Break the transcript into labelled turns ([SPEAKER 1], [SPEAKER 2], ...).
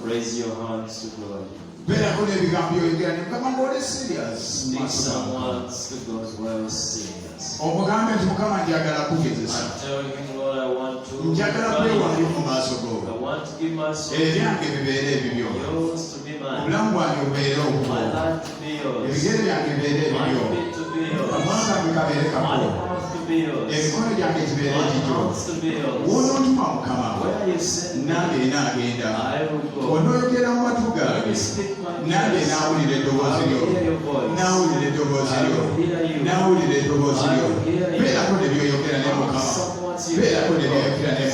[SPEAKER 1] Raise your hands to God. Speak some words to God while serious. I'm telling him, Lord, I want to give myself yours to be mine. My life to be yours. My feet to be yours. My mouth to be yours. My hands to be yours. Where you send me, I will go. When you speak my voice, I will hear your voice. I will hear you. I will hear you. Someone's you.